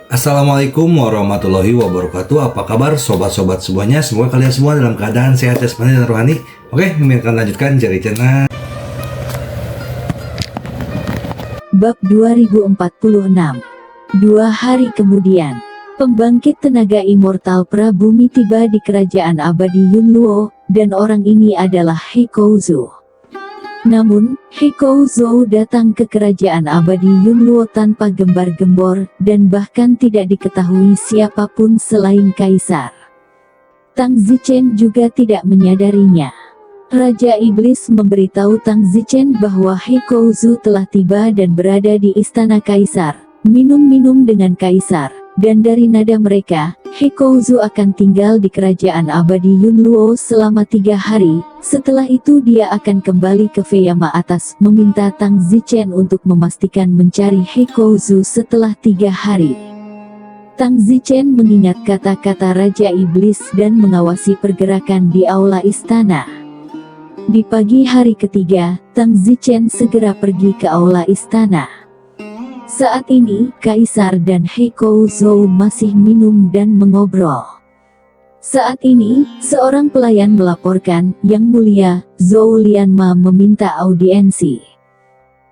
Assalamualaikum warahmatullahi wabarakatuh. Apa kabar sobat-sobat semuanya? Semoga kalian semua dalam keadaan sehat jasmani dan rohani. Oke, kami akan lanjutkan Jari Cena. Bab 2046. 2 hari kemudian, pembangkit tenaga immortal Prabumi tiba di kerajaan abadi Yunluo, dan orang ini adalah Heikouzu. Namun, Heikouzu datang ke kerajaan abadi Yunluo tanpa gembar-gembor, dan bahkan tidak diketahui siapapun selain Kaisar. Tang Zichen juga tidak menyadarinya. Raja Iblis memberitahu Tang Zichen bahwa Heikouzu telah tiba dan berada di istana Kaisar, minum-minum dengan Kaisar, dan dari nada mereka, Heikouzu akan tinggal di kerajaan abadi Yunluo selama 3 hari, setelah itu dia akan kembali ke Feyama atas meminta Tang Zichen untuk memastikan mencari Heikouzu setelah 3 hari. Tang Zichen mengingat kata-kata Raja Iblis dan mengawasi pergerakan di aula istana. Di pagi hari ketiga, Tang Zichen segera pergi ke aula istana. Saat ini, Kaisar dan Heikouzu masih minum dan mengobrol. Saat ini, seorang pelayan melaporkan, Yang Mulia, Zhou Lianma meminta audiensi.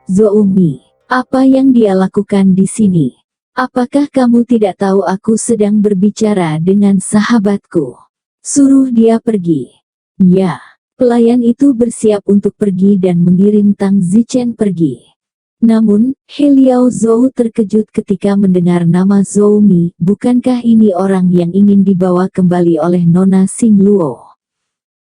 Zhou Mi, apa yang dia lakukan di sini? Apakah kamu tidak tahu aku sedang berbicara dengan sahabatku? Suruh dia pergi. Ya. Pelayan itu bersiap untuk pergi dan mengirim Tang Zichen pergi. Namun, He Liao Zhou terkejut ketika mendengar nama Zhou Mi. Bukankah ini orang yang ingin dibawa kembali oleh Nona Xing Luo?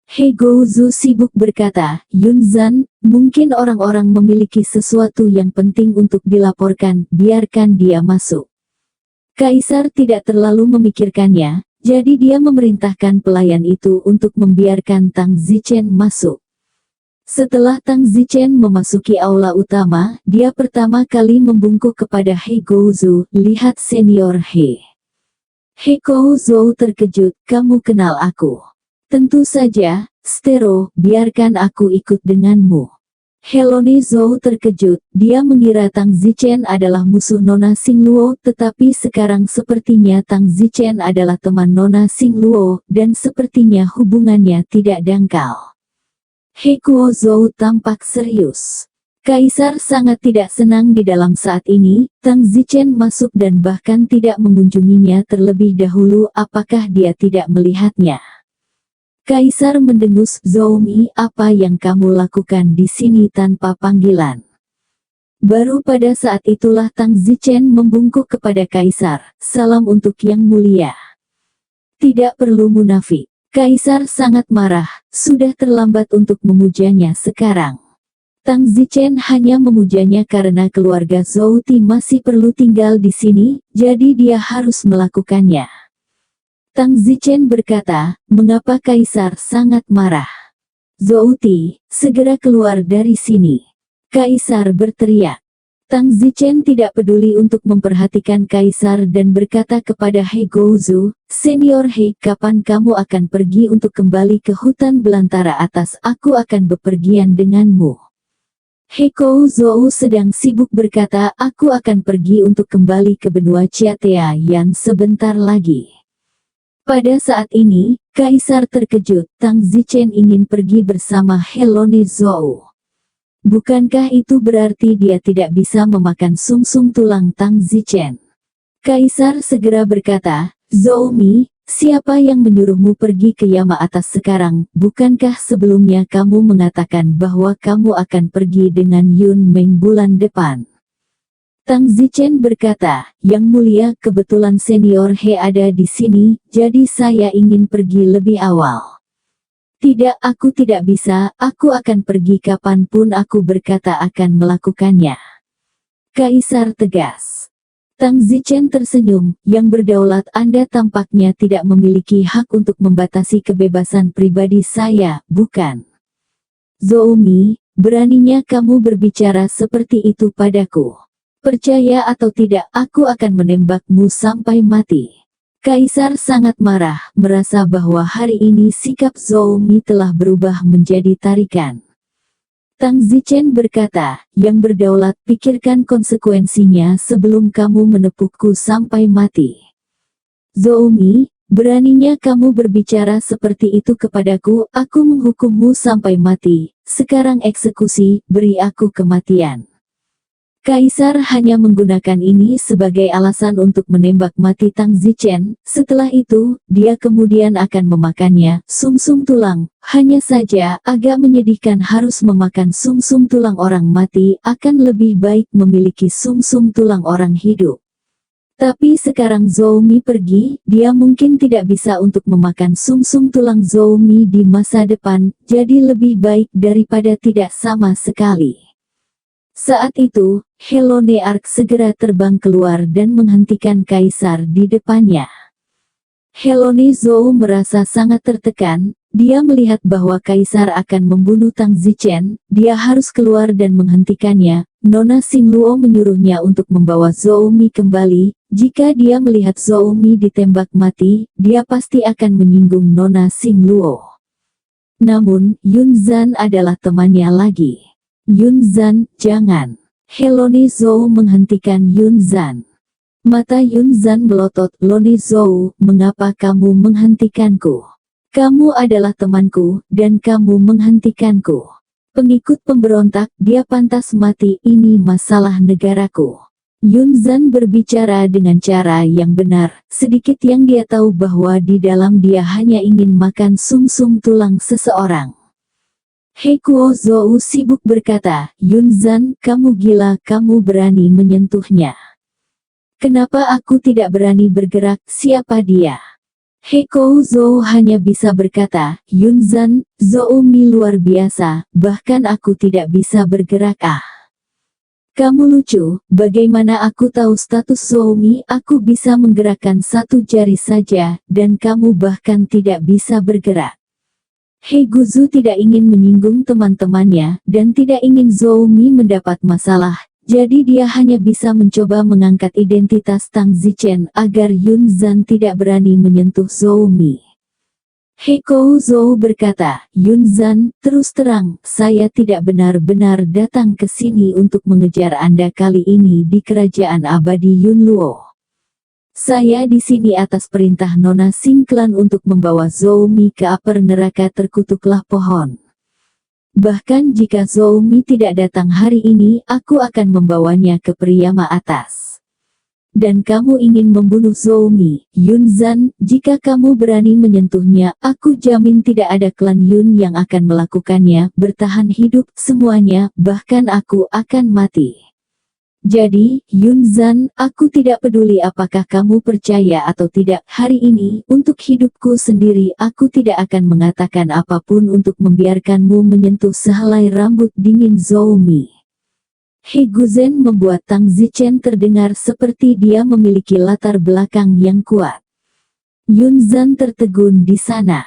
He Gouzu sibuk berkata, Yun Zan, mungkin orang-orang memiliki sesuatu yang penting untuk dilaporkan, biarkan dia masuk. Kaisar tidak terlalu memikirkannya. Jadi dia memerintahkan pelayan itu untuk membiarkan Tang Zichen masuk. Setelah Tang Zichen memasuki aula utama, dia pertama kali membungkuk kepada He Gouzu, lihat senior He. He Gouzu terkejut, kamu kenal aku? Tentu saja, Stero, biarkan aku ikut denganmu. Helone Zhou terkejut, dia mengira Tang Zichen adalah musuh Nona Xing Luo, tetapi sekarang sepertinya Tang Zichen adalah teman Nona Xing Luo, dan sepertinya hubungannya tidak dangkal. He Guozhou tampak serius. Kaisar sangat tidak senang di dalam saat ini, Tang Zichen masuk dan bahkan tidak mengunjunginya terlebih dahulu. Apakah dia tidak melihatnya? Kaisar mendengus, Zhou Mi, apa yang kamu lakukan di sini tanpa panggilan? Baru pada saat itulah Tang Zichen membungkuk kepada Kaisar, salam untuk Yang Mulia. Tidak perlu munafik. Kaisar sangat marah, sudah terlambat untuk memujanya sekarang. Tang Zichen hanya memujanya karena keluarga Zhou Ti masih perlu tinggal di sini, jadi dia harus melakukannya. Tang Zichen berkata, mengapa Kaisar sangat marah? Zhou Ti, segera keluar dari sini. Kaisar berteriak. Tang Zichen tidak peduli untuk memperhatikan Kaisar dan berkata kepada He Gouzu, Senior He, kapan kamu akan pergi untuk kembali ke hutan belantara atas? Aku akan bepergian denganmu. He Gouzu sedang sibuk berkata, aku akan pergi untuk kembali ke benua Chiatea Yan sebentar lagi. Pada saat ini, Kaisar terkejut, Tang Zichen ingin pergi bersama Helone Zhou. Bukankah itu berarti dia tidak bisa memakan sumsum tulang Tang Zichen? Kaisar segera berkata, Zhou Mi, siapa yang menyuruhmu pergi ke Yama atas sekarang? Bukankah sebelumnya kamu mengatakan bahwa kamu akan pergi dengan Yun Meng bulan depan? Tang Zichen berkata, Yang Mulia, kebetulan senior He ada di sini, jadi saya ingin pergi lebih awal. Tidak, aku tidak bisa, aku akan pergi kapanpun aku berkata akan melakukannya. Kaisar tegas. Tang Zichen tersenyum, yang berdaulat, Anda tampaknya tidak memiliki hak untuk membatasi kebebasan pribadi saya, bukan? Zhou Mi, beraninya kamu berbicara seperti itu padaku. Percaya atau tidak, aku akan menembakmu sampai mati. Kaisar sangat marah, merasa bahwa hari ini sikap Zhou Mi telah berubah menjadi tarikan. Tang Zichen berkata, yang berdaulat pikirkan konsekuensinya sebelum kamu menepukku sampai mati. Zhou Mi, beraninya kamu berbicara seperti itu kepadaku, aku menghukummu sampai mati, sekarang eksekusi, beri aku kematian. Kaisar hanya menggunakan ini sebagai alasan untuk menembak mati Tang Zichen. Setelah itu, dia kemudian akan memakannya, sumsum tulang. Hanya saja, agak menyedihkan harus memakan sumsum tulang orang mati, akan lebih baik memiliki sumsum tulang orang hidup. Tapi sekarang Zhou Mi pergi, dia mungkin tidak bisa untuk memakan sumsum tulang Zhou Mi di masa depan, jadi lebih baik daripada tidak sama sekali. Saat itu, Helone Ark segera terbang keluar dan menghentikan Kaisar di depannya. Helone Zhou merasa sangat tertekan, dia melihat bahwa Kaisar akan membunuh Tang Zichen, dia harus keluar dan menghentikannya. Nona Xingluo menyuruhnya untuk membawa Zhou Mi kembali, jika dia melihat Zhou Mi ditembak mati, dia pasti akan menyinggung Nona Xingluo. Namun, Yun Zhan adalah temannya lagi. Yun Zhan, jangan. Helone Zhou menghentikan Yun Zhan. Mata Yun Zhan melotot. Lone Zhou, mengapa kamu menghentikanku? Kamu adalah temanku, dan kamu menghentikanku. Pengikut pemberontak, dia pantas mati, ini masalah negaraku. Yun Zhan berbicara dengan cara yang benar, sedikit yang dia tahu bahwa di dalam dia hanya ingin makan sumsum tulang seseorang. Heikuo Zhou sibuk berkata, Yun Zhan, kamu gila, kamu berani menyentuhnya. Kenapa aku tidak berani bergerak, siapa dia? Heikuo Zhou hanya bisa berkata, Yun Zhan, Zhou Mi luar biasa, bahkan aku tidak bisa bergerak Kamu lucu, bagaimana aku tahu status Zhou Mi, aku bisa menggerakkan satu jari saja, dan kamu bahkan tidak bisa bergerak. He Guzu tidak ingin menyinggung teman-temannya, dan tidak ingin Zhou Mi mendapat masalah, jadi dia hanya bisa mencoba mengangkat identitas Tang Zichen agar Yun Zhan tidak berani menyentuh Zhou Mi. Hekou Zhou berkata, Yun Zhan, terus terang, saya tidak benar-benar datang ke sini untuk mengejar Anda kali ini di kerajaan abadi Yunluo. Saya di sini atas perintah Nona Xing Clan untuk membawa Zhou Mi ke upper neraka terkutuklah pohon. Bahkan jika Zhou Mi tidak datang hari ini, aku akan membawanya ke Priyama atas. Dan kamu ingin membunuh Zhou Mi, Yun Zhan, jika kamu berani menyentuhnya, aku jamin tidak ada klan Yun yang akan melakukannya, bertahan hidup, semuanya, bahkan aku akan mati. Jadi, Yun Zhan, aku tidak peduli apakah kamu percaya atau tidak, hari ini, untuk hidupku sendiri, aku tidak akan mengatakan apapun untuk membiarkanmu menyentuh sehelai rambut dingin Zhou Mi. He Guzen membuat Tang Zichen terdengar seperti dia memiliki latar belakang yang kuat. Yun Zhan tertegun di sana.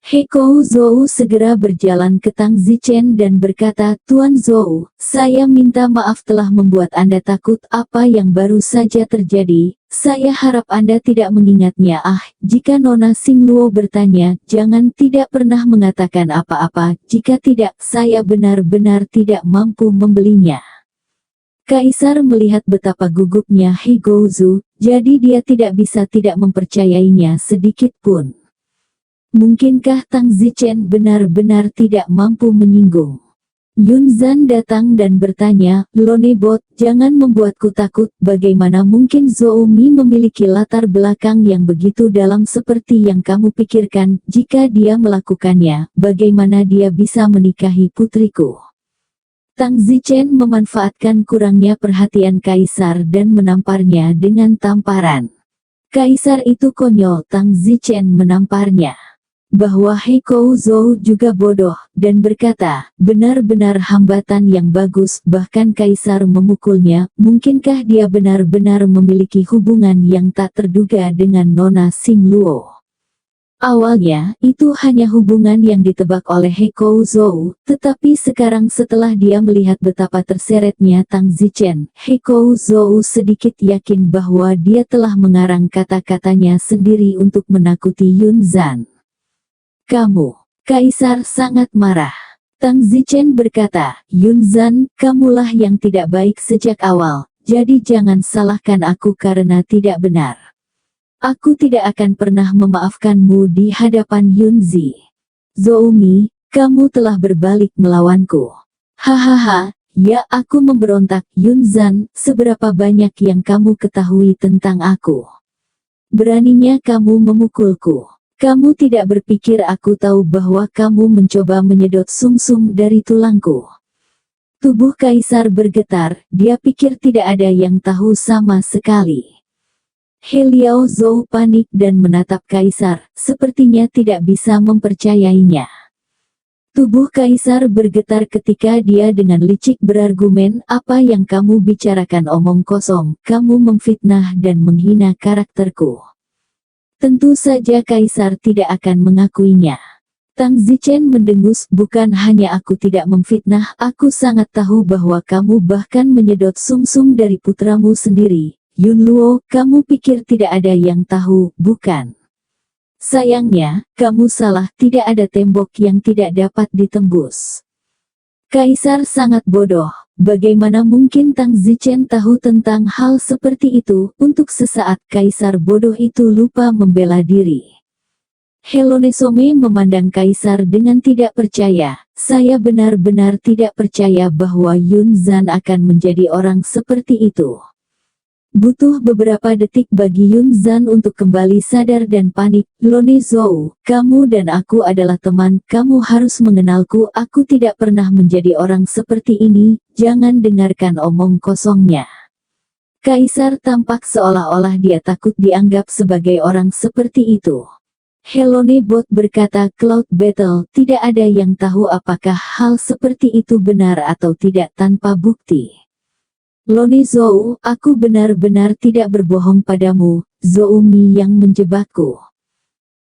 Hekou Zhou segera berjalan ke Tang Zichen dan berkata, Tuan Zhou, saya minta maaf telah membuat Anda takut. Apa yang baru saja terjadi, saya harap Anda tidak mengingatnya. Jika Nona Xingluo bertanya, jangan tidak pernah mengatakan apa-apa, jika tidak, saya benar-benar tidak mampu membelinya. Kaisar melihat betapa gugupnya He Guzu, jadi dia tidak bisa tidak mempercayainya sedikit pun. Mungkinkah Tang Zichen benar-benar tidak mampu menyinggung? Yun Zhan datang dan bertanya, Lone Bot, jangan membuatku takut, bagaimana mungkin Zhou Mi memiliki latar belakang yang begitu dalam seperti yang kamu pikirkan, jika dia melakukannya, bagaimana dia bisa menikahi putriku? Tang Zichen memanfaatkan kurangnya perhatian Kaisar dan menamparnya dengan tamparan. Kaisar itu konyol, Tang Zichen menamparnya. Bahwa Hekou Zhou juga bodoh, dan berkata, benar-benar hambatan yang bagus, bahkan Kaisar memukulnya, mungkinkah dia benar-benar memiliki hubungan yang tak terduga dengan Nona Xingluo? Awalnya, itu hanya hubungan yang ditebak oleh Hekou Zhou, tetapi sekarang setelah dia melihat betapa terseretnya Tang Zichen, Hekou Zhou sedikit yakin bahwa dia telah mengarang kata-katanya sendiri untuk menakuti Yun Zhan. Kamu, Kaisar sangat marah. Tang Zichen berkata, Yunzan, kamulah yang tidak baik sejak awal, jadi jangan salahkan aku karena tidak benar. Aku tidak akan pernah memaafkanmu di hadapan Yunzi. Zoumi, kamu telah berbalik melawanku. Hahaha, ya aku memberontak. Yunzan, seberapa banyak yang kamu ketahui tentang aku? Beraninya kamu memukulku. Kamu tidak berpikir aku tahu bahwa kamu mencoba menyedot sumsum dari tulangku. Tubuh kaisar bergetar, dia pikir tidak ada yang tahu sama sekali. He Liao Zhou panik dan menatap kaisar, sepertinya tidak bisa mempercayainya. Tubuh kaisar bergetar ketika dia dengan licik berargumen, apa yang kamu bicarakan omong kosong, kamu memfitnah dan menghina karakterku. Tentu saja kaisar tidak akan mengakuinya. Tang Zichen mendengus, bukan hanya aku tidak memfitnah, aku sangat tahu bahwa kamu bahkan menyedot sumsum dari putramu sendiri. Yun Luo, kamu pikir tidak ada yang tahu, bukan? Sayangnya, kamu salah, tidak ada tembok yang tidak dapat ditembus. Kaisar sangat bodoh. Bagaimana mungkin Tang Zichen tahu tentang hal seperti itu? Untuk sesaat kaisar bodoh itu lupa membela diri. Helonesome memandang kaisar dengan tidak percaya. Saya benar-benar tidak percaya bahwa Yun Zan akan menjadi orang seperti itu. Butuh beberapa detik bagi Yun Zan untuk kembali sadar dan panik. Lone Zhou, kamu dan aku adalah teman, kamu harus mengenalku, aku tidak pernah menjadi orang seperti ini, jangan dengarkan omong kosongnya. Kaisar tampak seolah-olah dia takut dianggap sebagai orang seperti itu. Helone Bot berkata, Cloud Battle, tidak ada yang tahu apakah hal seperti itu benar atau tidak tanpa bukti. Lone Zhou, aku benar-benar tidak berbohong padamu, Zoumi yang menjebakku.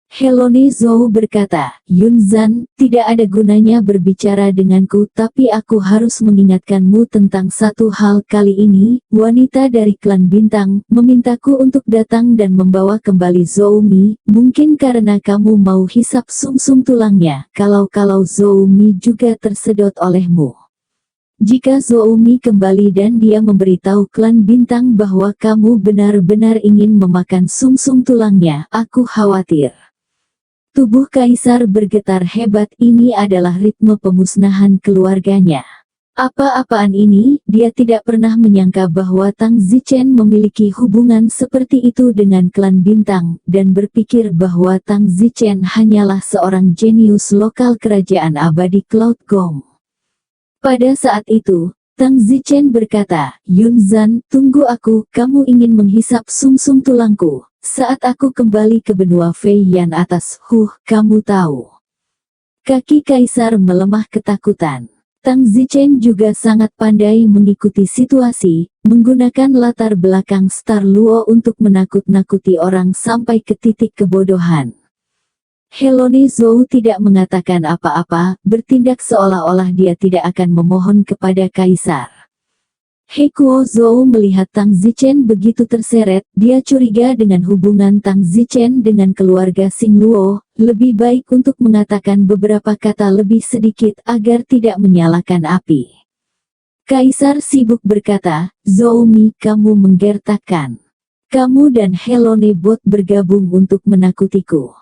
Helone Zhou berkata, Yun Zan, tidak ada gunanya berbicara denganku, tapi aku harus mengingatkanmu tentang satu hal. Kali ini, wanita dari klan bintang, memintaku untuk datang dan membawa kembali Zoumi, mungkin karena kamu mau hisap sumsum tulangnya, kalau Zoumi juga tersedot olehmu. Jika Zoumi kembali dan dia memberitahu klan bintang bahwa kamu benar-benar ingin memakan sumsum tulangnya, aku khawatir. Tubuh kaisar bergetar hebat, ini adalah ritme pemusnahan keluarganya. Apa-apaan ini, dia tidak pernah menyangka bahwa Tang Zichen memiliki hubungan seperti itu dengan klan bintang, dan berpikir bahwa Tang Zichen hanyalah seorang jenius lokal kerajaan abadi Cloud Gong. Pada saat itu, Tang Zichen berkata, Yun Zan, tunggu aku, kamu ingin menghisap sumsum tulangku. Saat aku kembali ke benua Fei Yan atas, kamu tahu. Kaki kaisar melemah ketakutan. Tang Zichen juga sangat pandai mengikuti situasi, menggunakan latar belakang Star Luo untuk menakut-nakuti orang sampai ke titik kebodohan. Helone Zhou tidak mengatakan apa-apa, bertindak seolah-olah dia tidak akan memohon kepada kaisar. Hekuo Zhou melihat Tang Zichen begitu terseret, dia curiga dengan hubungan Tang Zichen dengan keluarga Xing Luo, lebih baik untuk mengatakan beberapa kata lebih sedikit agar tidak menyalakan api. Kaisar sibuk berkata, Zoumi, kamu menggertakkan. Kamu dan Helone Bot bergabung untuk menakutiku.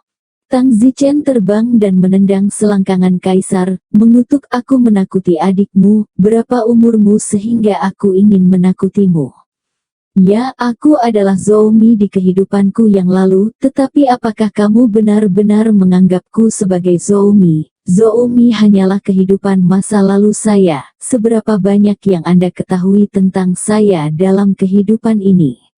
Tang Zichen terbang dan menendang selangkangan kaisar, mengutuk, aku menakuti adikmu, berapa umurmu sehingga aku ingin menakutimu? Ya, aku adalah Zoumi di kehidupanku yang lalu, tetapi apakah kamu benar-benar menganggapku sebagai Zoumi? Zoumi hanyalah kehidupan masa lalu saya, seberapa banyak yang Anda ketahui tentang saya dalam kehidupan ini?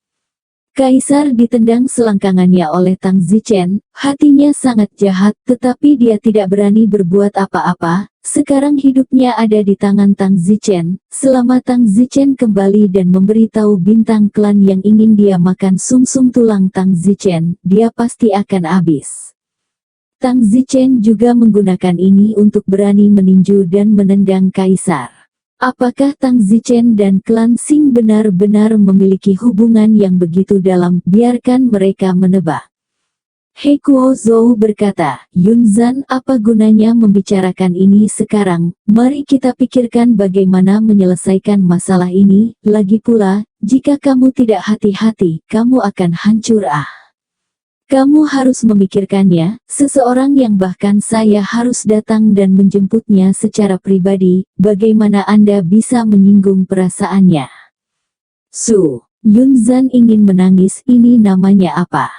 Kaisar ditendang selangkangannya oleh Tang Zichen, hatinya sangat jahat, tetapi dia tidak berani berbuat apa-apa. Sekarang hidupnya ada di tangan Tang Zichen. Selama Tang Zichen kembali dan memberitahu bintang klan yang ingin dia makan sumsum tulang Tang Zichen, dia pasti akan habis. Tang Zichen juga menggunakan ini untuk berani meninju dan menendang kaisar. Apakah Tang Zichen dan klan Xing benar-benar memiliki hubungan yang begitu dalam? Biarkan mereka menebak. He Kuo Zhou berkata, Yunzan, apa gunanya membicarakan ini sekarang? Mari kita pikirkan bagaimana menyelesaikan masalah ini. Lagi pula, jika kamu tidak hati-hati, kamu akan hancur. Kamu harus memikirkannya, seseorang yang bahkan saya harus datang dan menjemputnya secara pribadi. Bagaimana Anda bisa menyinggung perasaannya? Yunzan ingin menangis. Ini namanya apa?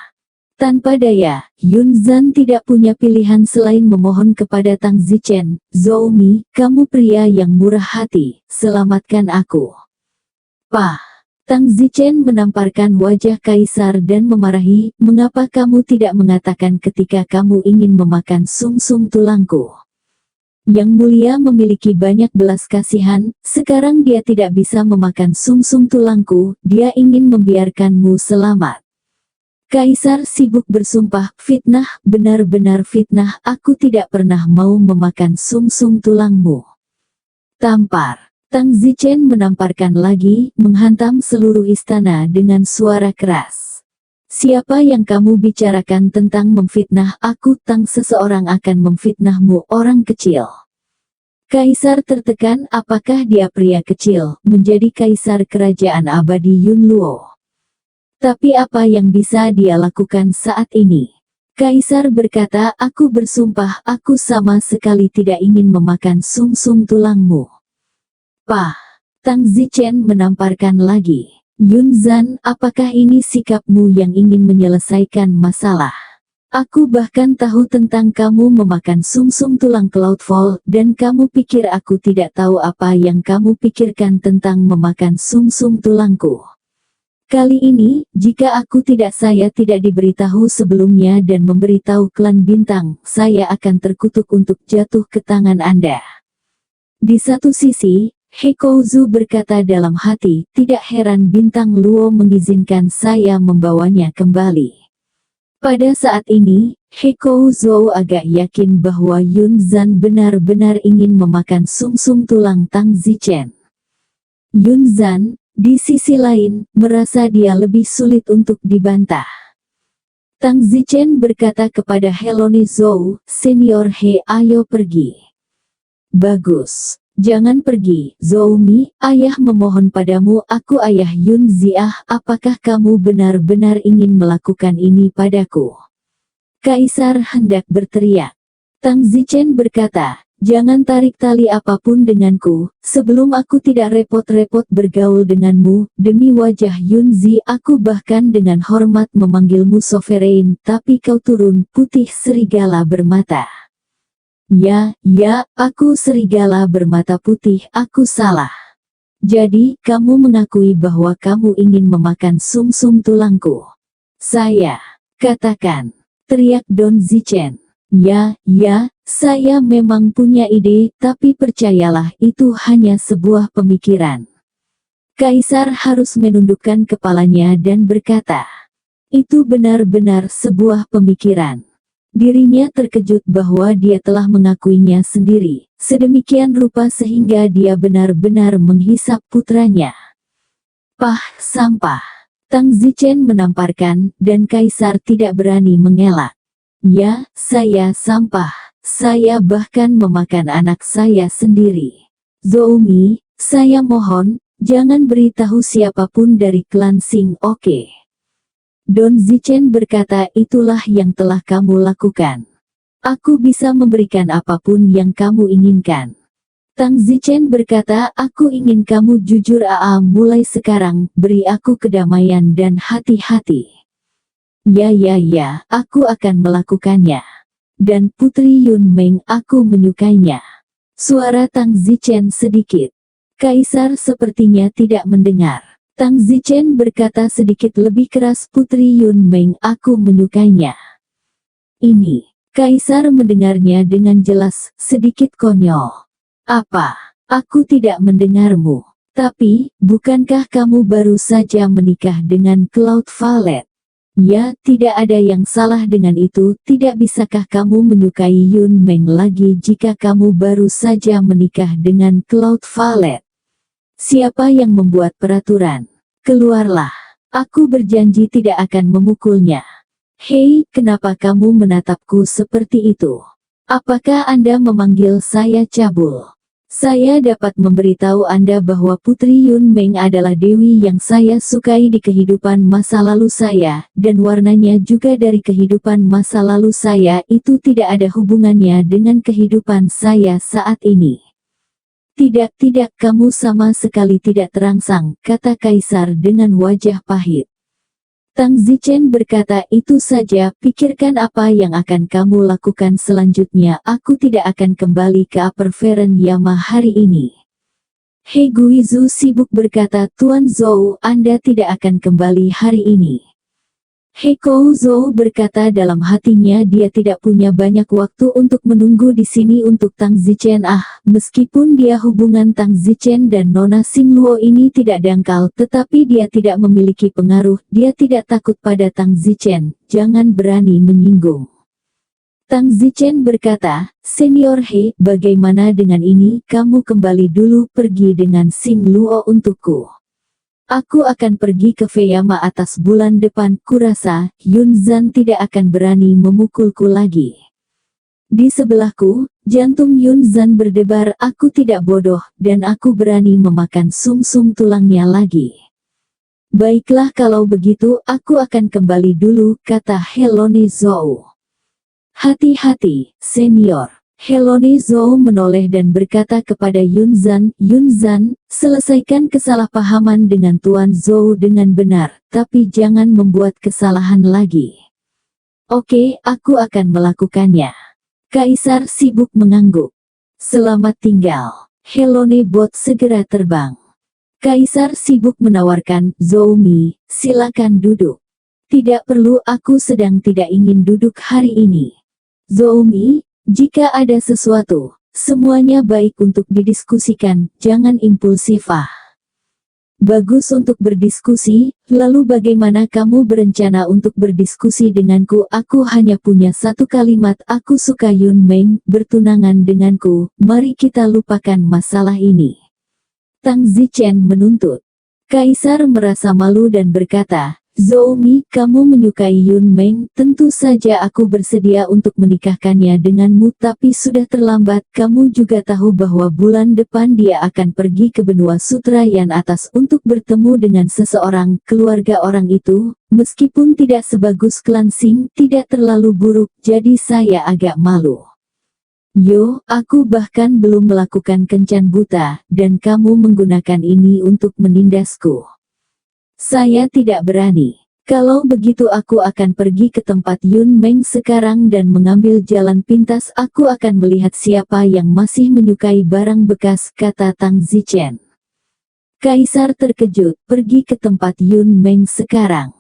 Tanpa daya, Yunzan tidak punya pilihan selain memohon kepada Tang Zichen. Zhou Mi, kamu pria yang murah hati, selamatkan aku. Tang Zichen menamparkan wajah kaisar dan memarahi, mengapa kamu tidak mengatakan ketika kamu ingin memakan sumsum tulangku? Yang mulia memiliki banyak belas kasihan, sekarang dia tidak bisa memakan sumsum tulangku, dia ingin membiarkanmu selamat. Kaisar sibuk bersumpah, fitnah, benar-benar fitnah, aku tidak pernah mau memakan sumsum tulangmu. Tampar. Tang Zichen menamparkan lagi, menghantam seluruh istana dengan suara keras. Siapa yang kamu bicarakan tentang memfitnah aku? Tang seseorang akan memfitnahmu, orang kecil. Kaisar tertekan, apakah dia pria kecil, menjadi kaisar kerajaan abadi Yunluo? Tapi apa yang bisa dia lakukan saat ini? Kaisar berkata, aku bersumpah, aku sama sekali tidak ingin memakan sumsum tulangmu. Tang Zichen menamparkan lagi. Yunzan, apakah ini sikapmu yang ingin menyelesaikan masalah? Aku bahkan tahu tentang kamu memakan sumsum tulang Cloudfall, dan kamu pikir aku tidak tahu apa yang kamu pikirkan tentang memakan sumsum tulangku. Kali ini, jika saya tidak diberitahu sebelumnya dan memberitahu klan bintang, saya akan terkutuk untuk jatuh ke tangan Anda. Di satu sisi, He Kouzu berkata dalam hati, tidak heran bintang Luo mengizinkan saya membawanya kembali. Pada saat ini, He Kouzu agak yakin bahwa Yunzan benar-benar ingin memakan sumsum tulang Tang Zichen. Yunzan, di sisi lain, merasa dia lebih sulit untuk dibantah. Tang Zichen berkata kepada Heloni Zhou, Senior He, ayo pergi. Bagus. Jangan pergi, Zhou-Mi, ayah memohon padamu, aku ayah Yun Ziah, apakah kamu benar-benar ingin melakukan ini padaku? Kaisar hendak berteriak. Tang Zichen berkata, jangan tarik tali apapun denganku, sebelum aku tidak repot-repot bergaul denganmu, demi wajah Yunzi aku bahkan dengan hormat memanggilmu sovereign, tapi kau turun, putih serigala bermata. Ya, aku serigala bermata putih, aku salah. Jadi, kamu mengakui bahwa kamu ingin memakan sumsum tulangku. Saya, katakan, teriak Don Zichen. Ya, saya memang punya ide, tapi percayalah itu hanya sebuah pemikiran. Kaisar harus menundukkan kepalanya dan berkata, itu benar-benar sebuah pemikiran. Dirinya terkejut bahwa dia telah mengakuinya sendiri, sedemikian rupa sehingga dia benar-benar menghisap putranya. Sampah. Tang Zichen menamparkan, dan Kaisar tidak berani mengelak. Ya, saya sampah. Saya bahkan memakan anak saya sendiri. Zhou-Mi, saya mohon, jangan beritahu siapapun dari klan Xing, oke? Don Zichen berkata, itulah yang telah kamu lakukan. Aku bisa memberikan apapun yang kamu inginkan. Tang Zichen berkata, aku ingin kamu jujur mulai sekarang, beri aku kedamaian dan hati-hati. Ya, aku akan melakukannya. Dan Putri Yun Meng, aku menyukainya. Suara Tang Zichen sedikit. Kaisar sepertinya tidak mendengar. Tang Zichen berkata sedikit lebih keras, Putri Yun Meng, aku menyukainya. Ini, Kaisar mendengarnya dengan jelas, sedikit konyol. Apa? Aku tidak mendengarmu. Tapi, bukankah kamu baru saja menikah dengan Cloud Valet? Ya, tidak ada yang salah dengan itu, tidak bisakah kamu menyukai Yun Meng lagi jika kamu baru saja menikah dengan Cloud Valet? Siapa yang membuat peraturan? Keluarlah. Aku berjanji tidak akan memukulnya. Hei, kenapa kamu menatapku seperti itu? Apakah Anda memanggil saya cabul? Saya dapat memberitahu Anda bahwa Putri Yun Meng adalah dewi yang saya sukai di kehidupan masa lalu saya, dan warnanya juga dari kehidupan masa lalu saya itu tidak ada hubungannya dengan kehidupan saya saat ini. Tidak, kamu sama sekali tidak terangsang, kata Kaisar dengan wajah pahit. Tang Zichen berkata, itu saja, pikirkan apa yang akan kamu lakukan selanjutnya. Aku tidak akan kembali ke Upper Feren Yama hari ini. He Guizu sibuk berkata, Tuan Zhou, Anda tidak akan kembali hari ini. He Kou Zhou berkata dalam hatinya dia tidak punya banyak waktu untuk menunggu di sini untuk Tang Zichen. Meskipun dia hubungan Tang Zichen dan Nona Xingluo ini tidak dangkal, tetapi dia tidak memiliki pengaruh, dia tidak takut pada Tang Zichen, jangan berani menyinggung. Tang Zichen berkata, Senior He, bagaimana dengan ini, kamu kembali dulu pergi dengan Xingluo untukku. Aku akan pergi ke Feyama atas bulan depan, kurasa Yun Zan tidak akan berani memukulku lagi. Di sebelahku, jantung Yun Zan berdebar, aku tidak bodoh, dan aku berani memakan sum-sum tulangnya lagi. Baiklah kalau begitu, aku akan kembali dulu, kata Helone Zhou. Hati-hati, senior. Helone Zhou menoleh dan berkata kepada Yun Zan, selesaikan kesalahpahaman dengan Tuan Zhou dengan benar, tapi jangan membuat kesalahan lagi. Oke, aku akan melakukannya. Kaisar sibuk mengangguk. Selamat tinggal. Helone Bot segera terbang. Kaisar sibuk menawarkan, Zhou Mi, silakan duduk. Tidak perlu, aku sedang tidak ingin duduk hari ini. Zhou Mi, jika ada sesuatu, semuanya baik untuk didiskusikan, jangan impulsif. Bagus untuk berdiskusi, lalu bagaimana kamu berencana untuk berdiskusi denganku? Aku hanya punya satu kalimat, aku suka Yun Meng, bertunangan denganku, mari kita lupakan masalah ini. Tang Zichen menuntut. Kaisar merasa malu dan berkata, Zhou Mi, kamu menyukai Yun Meng, tentu saja aku bersedia untuk menikahkannya denganmu, tapi sudah terlambat. Kamu juga tahu bahwa bulan depan dia akan pergi ke benua Sutra Yan atas untuk bertemu dengan seseorang. Keluarga orang itu, meskipun tidak sebagus klan Xing, tidak terlalu buruk, jadi saya agak malu. Yo, aku bahkan belum melakukan kencan buta, dan kamu menggunakan ini untuk menindasku. Saya tidak berani. Kalau begitu aku akan pergi ke tempat Yun Meng sekarang dan mengambil jalan pintas. Aku akan melihat siapa yang masih menyukai barang bekas, kata Tang Zichen. Kaisar terkejut, pergi ke tempat Yun Meng sekarang.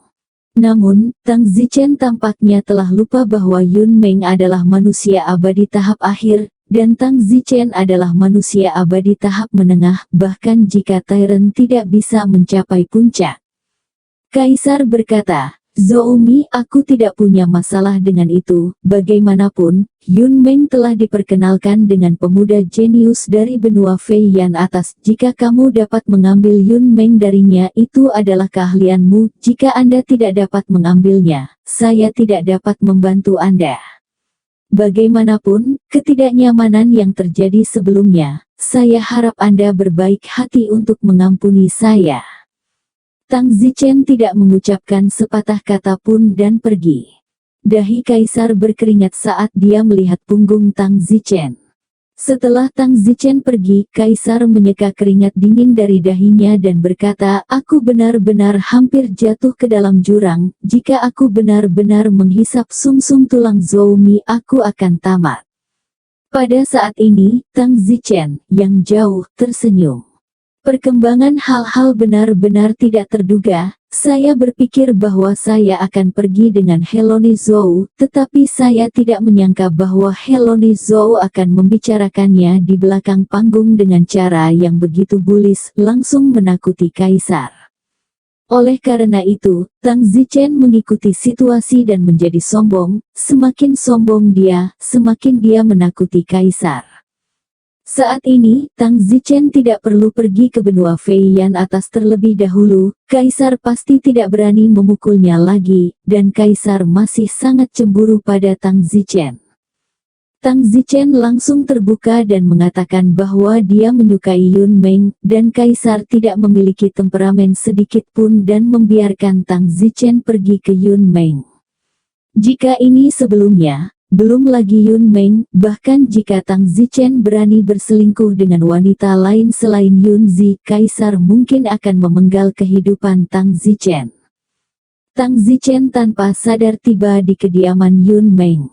Namun, Tang Zichen tampaknya telah lupa bahwa Yun Meng adalah manusia abadi tahap akhir, dan Tang Zichen adalah manusia abadi tahap menengah, bahkan jika Tyrant tidak bisa mencapai puncak. Kaisar berkata, Zhou Mi, aku tidak punya masalah dengan itu, bagaimanapun, Yun Meng telah diperkenalkan dengan pemuda jenius dari benua Fei Yan atas. Jika kamu dapat mengambil Yun Meng darinya, itu adalah keahlianmu. Jika Anda tidak dapat mengambilnya, saya tidak dapat membantu Anda. Bagaimanapun, ketidaknyamanan yang terjadi sebelumnya, saya harap Anda berbaik hati untuk mengampuni saya. Tang Zichen tidak mengucapkan sepatah kata pun dan pergi. Dahi Kaisar berkeringat saat dia melihat punggung Tang Zichen. Setelah Tang Zichen pergi, Kaisar menyeka keringat dingin dari dahinya dan berkata, aku benar-benar hampir jatuh ke dalam jurang. Jika aku benar-benar menghisap sum-sum tulang Zhou Mi, aku akan tamat. Pada saat ini, Tang Zichen, yang jauh, tersenyum. Perkembangan hal-hal benar-benar tidak terduga. Saya berpikir bahwa saya akan pergi dengan Helone Zhou, tetapi saya tidak menyangka bahwa Helone Zhou akan membicarakannya di belakang panggung dengan cara yang begitu bullis, langsung menakuti Kaisar. Oleh karena itu, Tang Zichen mengikuti situasi dan menjadi sombong. Semakin sombong dia, semakin dia menakuti Kaisar. Saat ini, Tang Zichen tidak perlu pergi ke benua Feiyan atas terlebih dahulu, Kaisar pasti tidak berani memukulnya lagi, dan Kaisar masih sangat cemburu pada Tang Zichen. Tang Zichen langsung terbuka dan mengatakan bahwa dia menyukai Yun Meng, dan Kaisar tidak memiliki temperamen sedikit pun dan membiarkan Tang Zichen pergi ke Yun Meng. Jika ini sebelumnya, belum lagi Yun Meng, bahkan jika Tang Zichen berani berselingkuh dengan wanita lain selain Yun Zi, Kaisar mungkin akan memenggal kehidupan Tang Zichen. Tang Zichen tanpa sadar tiba di kediaman Yun Meng.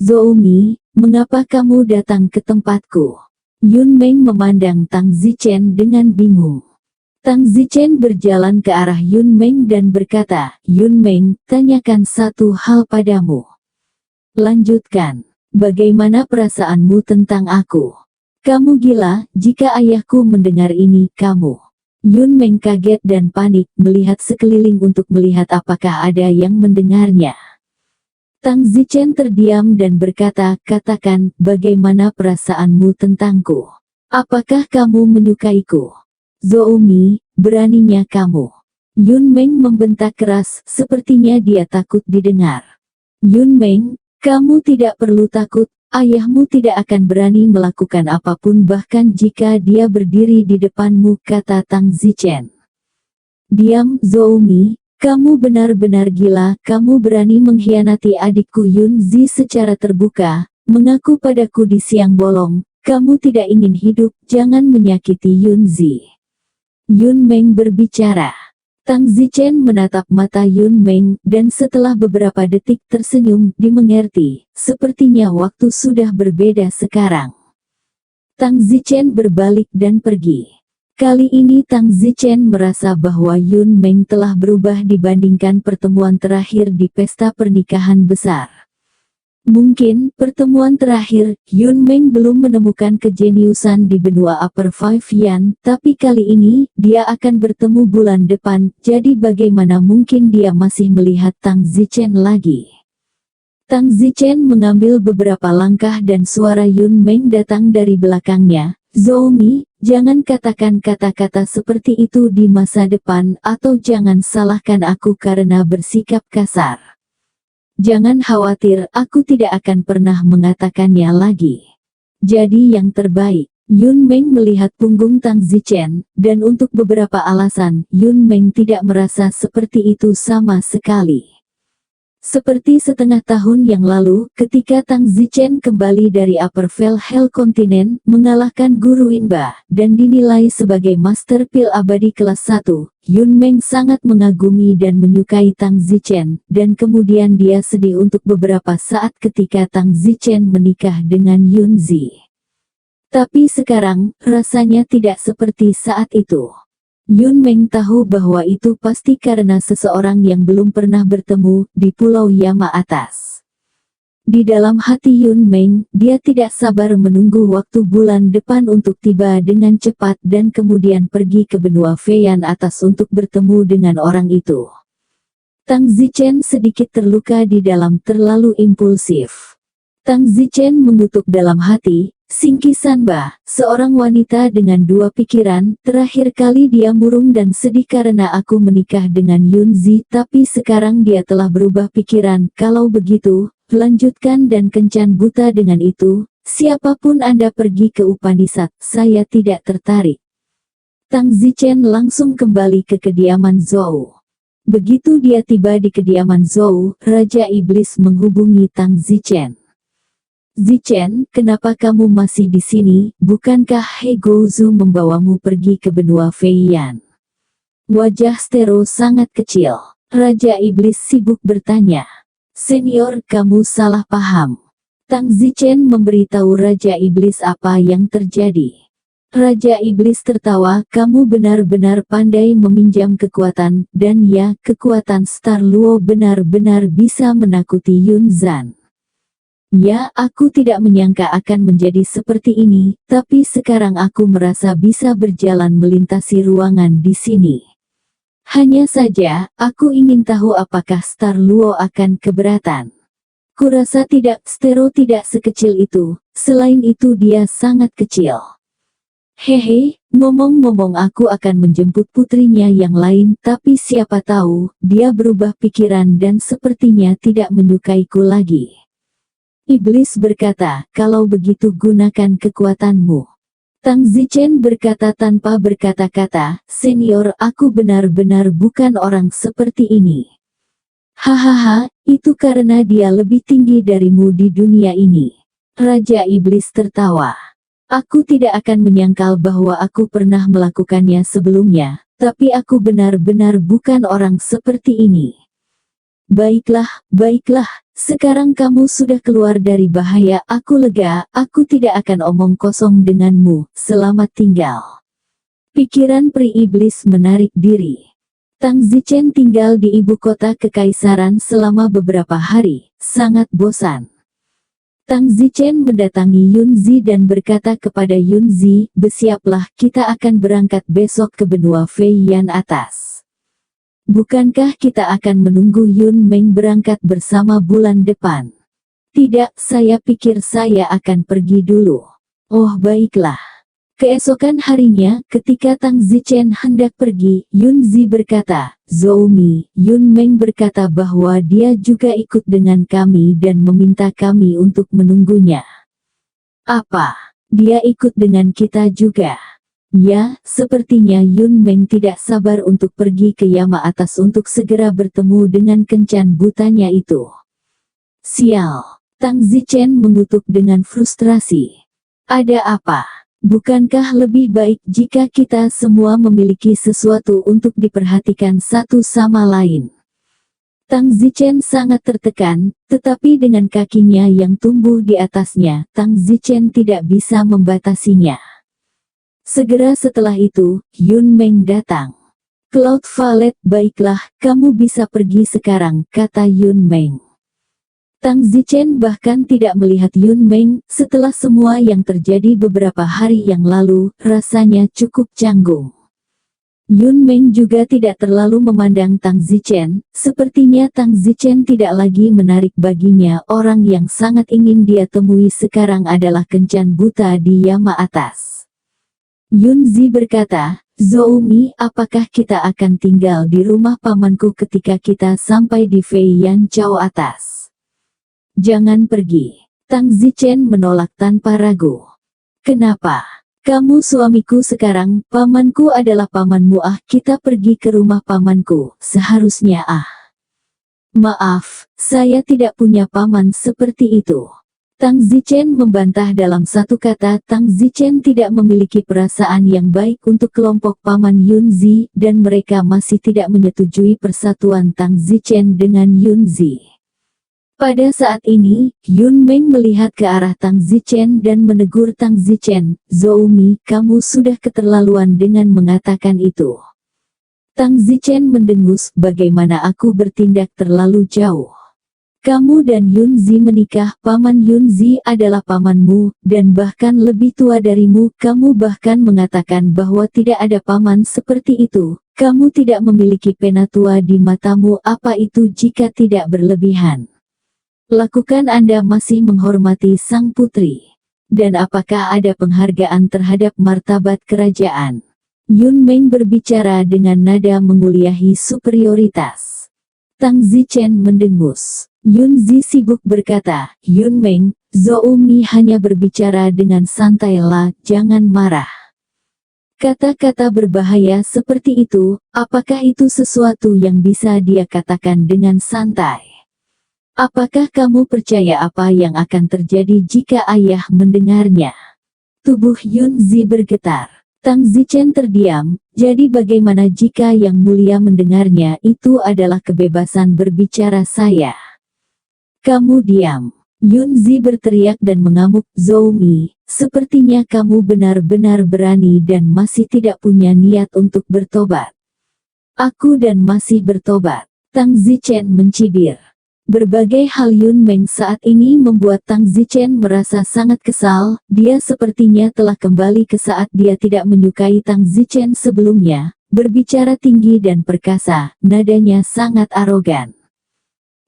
"Zhou Mi, mengapa kamu datang ke tempatku?" Yun Meng memandang Tang Zichen dengan bingung. Tang Zichen berjalan ke arah Yun Meng dan berkata, "Yun Meng, tanyakan satu hal padamu." "Lanjutkan. Bagaimana perasaanmu tentang aku?" "Kamu gila, jika ayahku mendengar ini, kamu." Yun Meng kaget dan panik melihat sekeliling untuk melihat apakah ada yang mendengarnya. Tang Zichen terdiam dan berkata, "Katakan, bagaimana perasaanmu tentangku? Apakah kamu menyukaiku?" "Zhou Mi, beraninya kamu." Yun Meng membentak keras, sepertinya dia takut didengar. "Yun Meng, kamu tidak perlu takut, ayahmu tidak akan berani melakukan apapun bahkan jika dia berdiri di depanmu," kata Tang Zichen. "Diam, Zhou Mi. Kamu benar-benar gila, kamu berani mengkhianati adikku Yun Zi secara terbuka, mengaku padaku di siang bolong, kamu tidak ingin hidup, jangan menyakiti Yun Zi." Yun Meng berbicara. Tang Zichen menatap mata Yun Meng, dan setelah beberapa detik tersenyum, dimengerti, sepertinya waktu sudah berbeda sekarang. Tang Zichen berbalik dan pergi. Kali ini Tang Zichen merasa bahwa Yun Meng telah berubah dibandingkan pertemuan terakhir di pesta pernikahan besar. Mungkin, pertemuan terakhir, Yun Meng belum menemukan kejeniusan di benua Upper Five Yan, tapi kali ini, dia akan bertemu bulan depan, jadi bagaimana mungkin dia masih melihat Tang Zichen lagi? Tang Zichen mengambil beberapa langkah dan suara Yun Meng datang dari belakangnya. "Zhou Mi, jangan katakan kata-kata seperti itu di masa depan, atau jangan salahkan aku karena bersikap kasar. Jangan khawatir, aku tidak akan pernah mengatakannya lagi. Jadi yang terbaik." Yun Meng melihat punggung Tang Zichen, dan untuk beberapa alasan, Yun Meng tidak merasa seperti itu sama sekali. Seperti setengah tahun yang lalu, ketika Tang Zichen kembali dari Upper Vale Hell Continent, mengalahkan Guru Inba, dan dinilai sebagai Master Pil Abadi kelas 1, Yun Meng sangat mengagumi dan menyukai Tang Zichen, dan kemudian dia sedih untuk beberapa saat ketika Tang Zichen menikah dengan Yun Zi. Tapi sekarang, rasanya tidak seperti saat itu. Yun Meng tahu bahwa itu pasti karena seseorang yang belum pernah bertemu di Pulau Yama atas. Di dalam hati Yun Meng, dia tidak sabar menunggu waktu bulan depan untuk tiba dengan cepat dan kemudian pergi ke benua Feiyan atas untuk bertemu dengan orang itu. Tang Zichen sedikit terluka di dalam terlalu impulsif. Tang Zichen mengutuk dalam hati, "Singki Sanba, seorang wanita dengan dua pikiran, terakhir kali dia murung dan sedih karena aku menikah dengan Yun Zi, tapi sekarang dia telah berubah pikiran. Kalau begitu, lanjutkan dan kencan buta dengan itu, siapapun Anda pergi ke Upanishad, saya tidak tertarik." Tang Zichen langsung kembali ke kediaman Zhou. Begitu dia tiba di kediaman Zhou, Raja Iblis menghubungi Tang Zichen. "Zichen, kenapa kamu masih di sini? Bukankah He Gouzu membawamu pergi ke benua Feiyan?" Wajah Stero sangat kecil. Raja Iblis sibuk bertanya. "Senior, kamu salah paham." Tang Zichen memberitahu Raja Iblis apa yang terjadi. Raja Iblis tertawa, "Kamu benar-benar pandai meminjam kekuatan, dan ya, kekuatan Star Luo benar-benar bisa menakuti Yun Zan. Ya, aku tidak menyangka akan menjadi seperti ini, tapi sekarang aku merasa bisa berjalan melintasi ruangan di sini. Hanya saja, aku ingin tahu apakah Star Luo akan keberatan." Kurasa tidak, Stero tidak sekecil itu, selain itu dia sangat kecil. Hehe, ngomong-ngomong aku akan menjemput putrinya yang lain, tapi siapa tahu, dia berubah pikiran dan sepertinya tidak menyukaiku lagi. Iblis berkata, kalau begitu gunakan kekuatanmu. Tang Zichen berkata tanpa berkata-kata, senior, aku benar-benar bukan orang seperti ini. Hahaha, itu karena dia lebih tinggi darimu di dunia ini. Raja Iblis tertawa. Aku tidak akan menyangkal bahwa aku pernah melakukannya sebelumnya, tapi aku benar-benar bukan orang seperti ini. Baiklah, baiklah, sekarang kamu sudah keluar dari bahaya, aku lega, aku tidak akan omong kosong denganmu, selamat tinggal. Pikiran pri iblis menarik diri. Tang Zichen tinggal di ibu kota kekaisaran selama beberapa hari, sangat bosan. Tang Zichen mendatangi Yunzi dan berkata kepada Yunzi, bersiaplah, kita akan berangkat besok ke benua Feiyan atas. Bukankah kita akan menunggu Yun Meng berangkat bersama bulan depan? Tidak, saya pikir saya akan pergi dulu. Oh baiklah. Keesokan harinya, ketika Tang Zichen hendak pergi, Yunzi berkata, Zhou-Mi, Yun Meng berkata bahwa dia juga ikut dengan kami dan meminta kami untuk menunggunya. Apa? Dia ikut dengan kita juga? Ya, sepertinya Yun Meng tidak sabar untuk pergi ke Yama atas untuk segera bertemu dengan kencan butanya itu. Sial, Tang Zichen mengutuk dengan frustrasi. Ada apa? Bukankah lebih baik jika kita semua memiliki sesuatu untuk diperhatikan satu sama lain? Tang Zichen sangat tertekan, tetapi dengan kakinya yang tumbuh di atasnya, Tang Zichen tidak bisa membatasinya. Segera setelah itu, Yun Meng datang. Cloud Valet, baiklah, kamu bisa pergi sekarang, kata Yun Meng. Tang Zichen bahkan tidak melihat Yun Meng, setelah semua yang terjadi beberapa hari yang lalu, rasanya cukup canggung. Yun Meng juga tidak terlalu memandang Tang Zichen, sepertinya Tang Zichen tidak lagi menarik baginya. Orang yang sangat ingin dia temui sekarang adalah kencan buta di Yama atas. Yunzi berkata, Zhou-Mi, apakah kita akan tinggal di rumah pamanku ketika kita sampai di Feiyan Chao atas? Jangan pergi. Tang Zichen menolak tanpa ragu. Kenapa? Kamu suamiku sekarang, pamanku adalah pamanmu. Kita pergi ke rumah pamanku, seharusnya. Maaf, saya tidak punya paman seperti itu. Tang Zichen membantah dalam satu kata. Tang Zichen tidak memiliki perasaan yang baik untuk kelompok paman Yunzi, dan mereka masih tidak menyetujui persatuan Tang Zichen dengan Yunzi. Pada saat ini, Yun Meng melihat ke arah Tang Zichen dan menegur Tang Zichen, Zhou-Mi, kamu sudah keterlaluan dengan mengatakan itu. Tang Zichen mendengus, bagaimana aku bertindak terlalu jauh? Kamu dan Yunzi menikah, paman Yunzi adalah pamanmu, dan bahkan lebih tua darimu. Kamu bahkan mengatakan bahwa tidak ada paman seperti itu. Kamu tidak memiliki penatua di matamu. Apa itu jika tidak berlebihan? Lakukan Anda masih menghormati sang putri? Dan apakah ada penghargaan terhadap martabat kerajaan? Yun Meng berbicara dengan nada menguliahi superioritas. Tang Zichen mendengus. Yunzi sibuk berkata, Yun Meng, Zhou-Mi hanya berbicara dengan santai lah, jangan marah. Kata-kata berbahaya seperti itu, apakah itu sesuatu yang bisa dia katakan dengan santai? Apakah kamu percaya apa yang akan terjadi jika ayah mendengarnya? Tubuh Yunzi bergetar. Tang Zichen terdiam, jadi bagaimana jika yang mulia mendengarnya? Itu adalah kebebasan berbicara saya. Kamu diam. Yunzi berteriak dan mengamuk, Zhou-Mi, sepertinya kamu benar-benar berani dan masih tidak punya niat untuk bertobat. Aku dan masih bertobat. Tang Zichen mencibir. Berbagai hal Yun Meng saat ini membuat Tang Zichen merasa sangat kesal. Dia sepertinya telah kembali ke saat dia tidak menyukai Tang Zichen sebelumnya, berbicara tinggi dan perkasa, nadanya sangat arogan.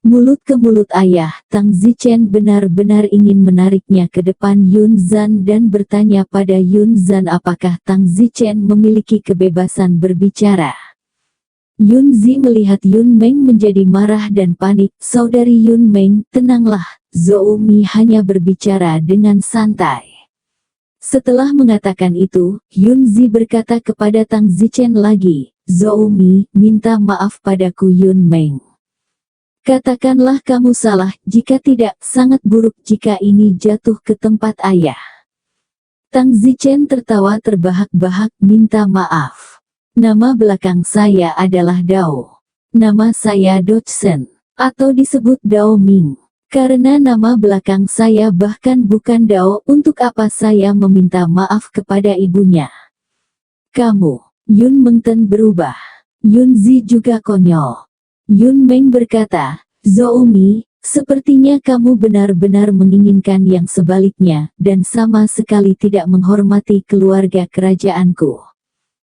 Mulut ke mulut ayah, Tang Zichen benar-benar ingin menariknya ke depan Yun Zan dan bertanya pada Yun Zan apakah Tang Zichen memiliki kebebasan berbicara. Yun Zi melihat Yun Meng menjadi marah dan panik. Saudari Yun Meng, tenanglah, Zhou Mi hanya berbicara dengan santai. Setelah mengatakan itu, Yun Zi berkata kepada Tang Zichen lagi, Zhou Mi, minta maaf padaku Yun Meng. Katakanlah kamu salah, jika tidak, sangat buruk jika ini jatuh ke tempat ayah. Tang Zichen tertawa terbahak-bahak, minta maaf. Nama belakang saya adalah Dao. Nama saya Dotsen, atau disebut Dao Ming. Karena nama belakang saya bahkan bukan Dao, untuk apa saya meminta maaf kepada ibunya? Kamu, Yun Mengten berubah. Yun Zi juga konyol. Yun Meng berkata, Zhou Mi, sepertinya kamu benar-benar menginginkan yang sebaliknya, dan sama sekali tidak menghormati keluarga kerajaanku.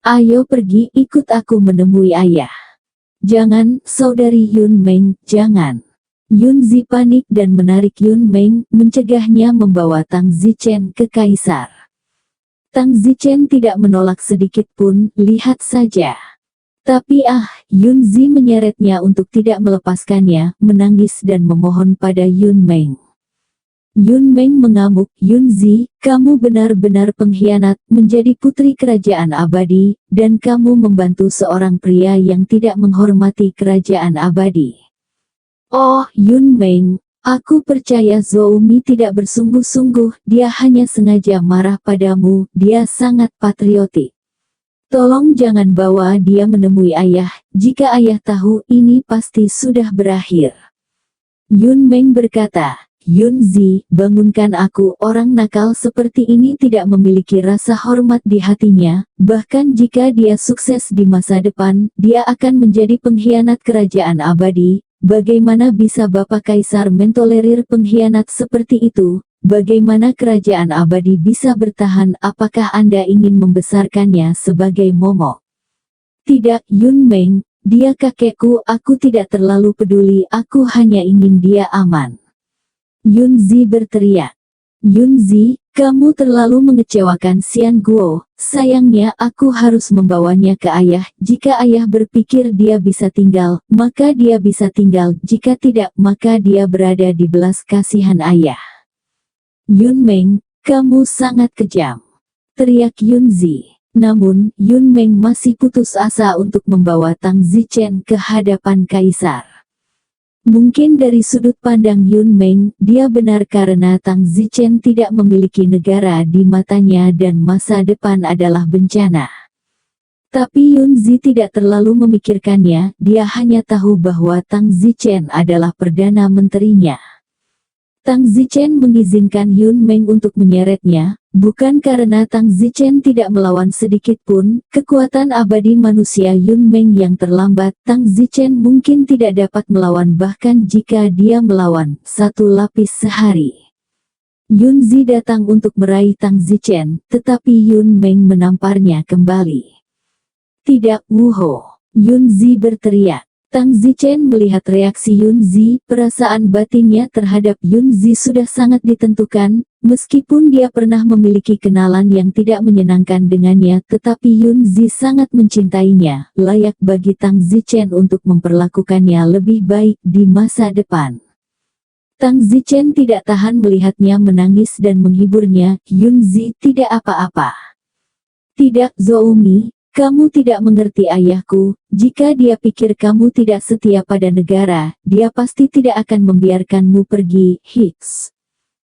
Ayo pergi ikut aku menemui ayah. Jangan, saudari Yun Meng, jangan. Yun Zi panik dan menarik Yun Meng, mencegahnya membawa Tang Zichen ke kaisar. Tang Zichen tidak menolak sedikit pun, lihat saja. Tapi Yun Zi menyeretnya untuk tidak melepaskannya, menangis dan memohon pada Yun Meng. Yun Meng mengamuk, Yun Zi, kamu benar-benar pengkhianat, menjadi putri kerajaan abadi, dan kamu membantu seorang pria yang tidak menghormati kerajaan abadi. Oh, Yun Meng, aku percaya Zhou Mi tidak bersungguh-sungguh, dia hanya sengaja marah padamu, dia sangat patriotik. Tolong jangan bawa dia menemui ayah, jika ayah tahu ini pasti sudah berakhir. Yun Meng berkata, Yun Zi, bangunkan aku, orang nakal seperti ini tidak memiliki rasa hormat di hatinya, bahkan jika dia sukses di masa depan, dia akan menjadi pengkhianat kerajaan abadi. Bagaimana bisa Bapak Kaisar mentolerir pengkhianat seperti itu? Bagaimana kerajaan abadi bisa bertahan? Apakah Anda ingin membesarkannya sebagai momok? Tidak, Yun Meng, dia kakekku, aku tidak terlalu peduli, aku hanya ingin dia aman. Yun Zi berteriak. Yun Zi, kamu terlalu mengecewakan Xian Guo, sayangnya aku harus membawanya ke ayah, jika ayah berpikir dia bisa tinggal, maka dia bisa tinggal, jika tidak, maka dia berada di belas kasihan ayah. Yun Meng, kamu sangat kejam, teriak Yun Zi. Namun, Yun Meng masih putus asa untuk membawa Tang Zichen ke hadapan kaisar. Mungkin dari sudut pandang Yun Meng, dia benar karena Tang Zichen tidak memiliki negara di matanya dan masa depan adalah bencana. Tapi Yun Zi tidak terlalu memikirkannya, dia hanya tahu bahwa Tang Zichen adalah perdana menterinya. Tang Zichen mengizinkan Yun Meng untuk menyeretnya, bukan karena Tang Zichen tidak melawan sedikit pun, kekuatan abadi manusia Yun Meng yang terlambat, Tang Zichen mungkin tidak dapat melawan bahkan jika dia melawan, satu lapis sehari. Yun Zi datang untuk meraih Tang Zichen, tetapi Yun Meng menamparnya kembali. Tidak, Wuho! Yun Zi berteriak. Tang Zichen melihat reaksi Yun Zi, perasaan batinnya terhadap Yun Zi sudah sangat ditentukan, meskipun dia pernah memiliki kenalan yang tidak menyenangkan dengannya, tetapi Yun Zi sangat mencintainya, layak bagi Tang Zichen untuk memperlakukannya lebih baik di masa depan. Tang Zichen tidak tahan melihatnya menangis dan menghiburnya, Yun Zi tidak apa-apa. Tidak, Zhou Mi. Kamu tidak mengerti ayahku, jika dia pikir kamu tidak setia pada negara, dia pasti tidak akan membiarkanmu pergi, Hicks.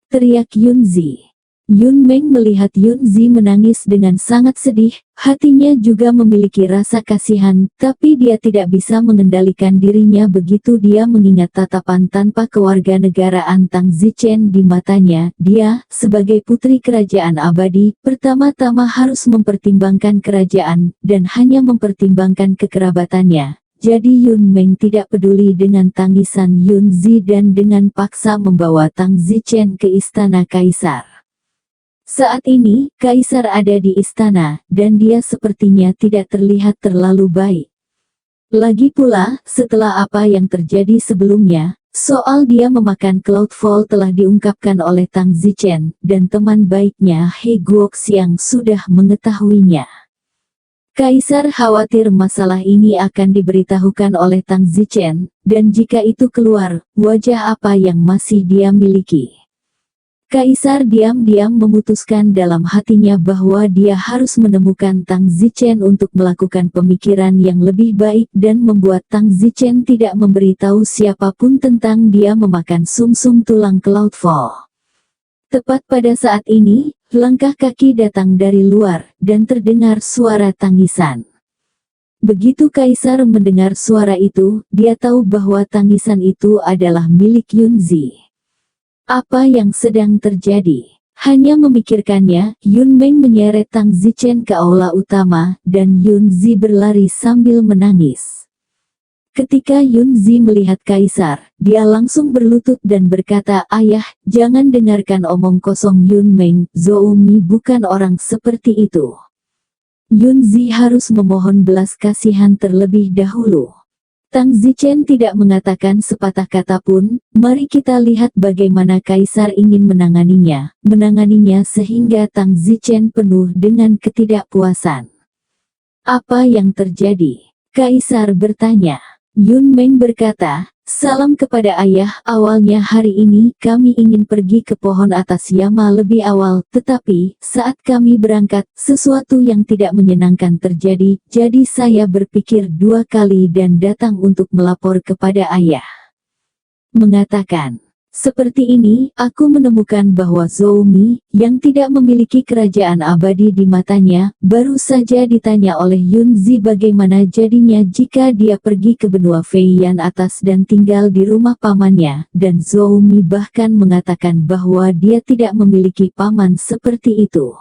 Teriak Yun Zi. Yun Meng melihat Yun Zi menangis dengan sangat sedih, hatinya juga memiliki rasa kasihan, tapi dia tidak bisa mengendalikan dirinya begitu dia mengingat tatapan tanpa kewarganegaraan Tang Zichen di matanya. Dia, sebagai putri kerajaan abadi, pertama-tama harus mempertimbangkan kerajaan, dan hanya mempertimbangkan kekerabatannya. Jadi Yun Meng tidak peduli dengan tangisan Yun Zi dan dengan paksa membawa Tang Zichen ke istana kaisar. Saat ini, kaisar ada di istana, dan dia sepertinya tidak terlihat terlalu baik. Lagi pula, setelah apa yang terjadi sebelumnya, soal dia memakan Cloudfall telah diungkapkan oleh Tang Zichen, dan teman baiknya He Guoxiang sudah mengetahuinya. Kaisar khawatir masalah ini akan diberitahukan oleh Tang Zichen, dan jika itu keluar, wajah apa yang masih dia miliki. Kaisar diam-diam memutuskan dalam hatinya bahwa dia harus menemukan Tang Zichen untuk melakukan pemikiran yang lebih baik dan membuat Tang Zichen tidak memberitahu siapapun tentang dia memakan sumsum tulang Cloudfall. Tepat pada saat ini, langkah kaki datang dari luar, dan terdengar suara tangisan. Begitu Kaisar mendengar suara itu, dia tahu bahwa tangisan itu adalah milik Yunzi. Apa yang sedang terjadi? Hanya memikirkannya, Yun Meng menyeret Tang Zichen ke aula utama, dan Yunzi berlari sambil menangis. Ketika Yunzi melihat Kaisar, dia langsung berlutut dan berkata, "Ayah, jangan dengarkan omong kosong Yun Meng, Zhou Mi bukan orang seperti itu." Yunzi harus memohon belas kasihan terlebih dahulu. Tang Zichen tidak mengatakan sepatah kata pun. Mari kita lihat bagaimana Kaisar ingin menanganinya sehingga Tang Zichen penuh dengan ketidakpuasan. Apa yang terjadi? Kaisar bertanya. Yun Meng berkata, "Salam kepada ayah, awalnya hari ini kami ingin pergi ke pohon atas Yama lebih awal, tetapi saat kami berangkat, sesuatu yang tidak menyenangkan terjadi, jadi saya berpikir dua kali dan datang untuk melapor kepada ayah." Mengatakan, "Seperti ini, aku menemukan bahwa Zhou Mi, yang tidak memiliki kerajaan abadi di matanya, baru saja ditanya oleh Yunzi bagaimana jadinya jika dia pergi ke benua Feiyan atas dan tinggal di rumah pamannya, dan Zhou Mi bahkan mengatakan bahwa dia tidak memiliki paman seperti itu.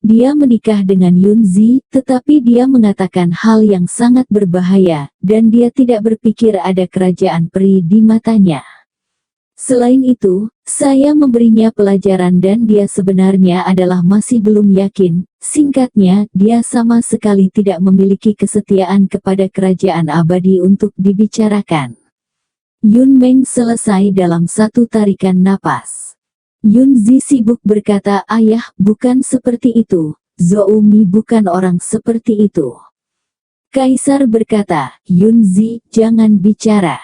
Dia menikah dengan Yunzi, tetapi dia mengatakan hal yang sangat berbahaya, dan dia tidak berpikir ada kerajaan peri di matanya. Selain itu, saya memberinya pelajaran dan dia sebenarnya adalah masih belum yakin. Singkatnya, dia sama sekali tidak memiliki kesetiaan kepada kerajaan abadi untuk dibicarakan." Yun Meng selesai dalam satu tarikan napas. Yunzi sibuk berkata, "Ayah, bukan seperti itu. Zhou Mi bukan orang seperti itu." Kaisar berkata, "Yunzi, jangan bicara."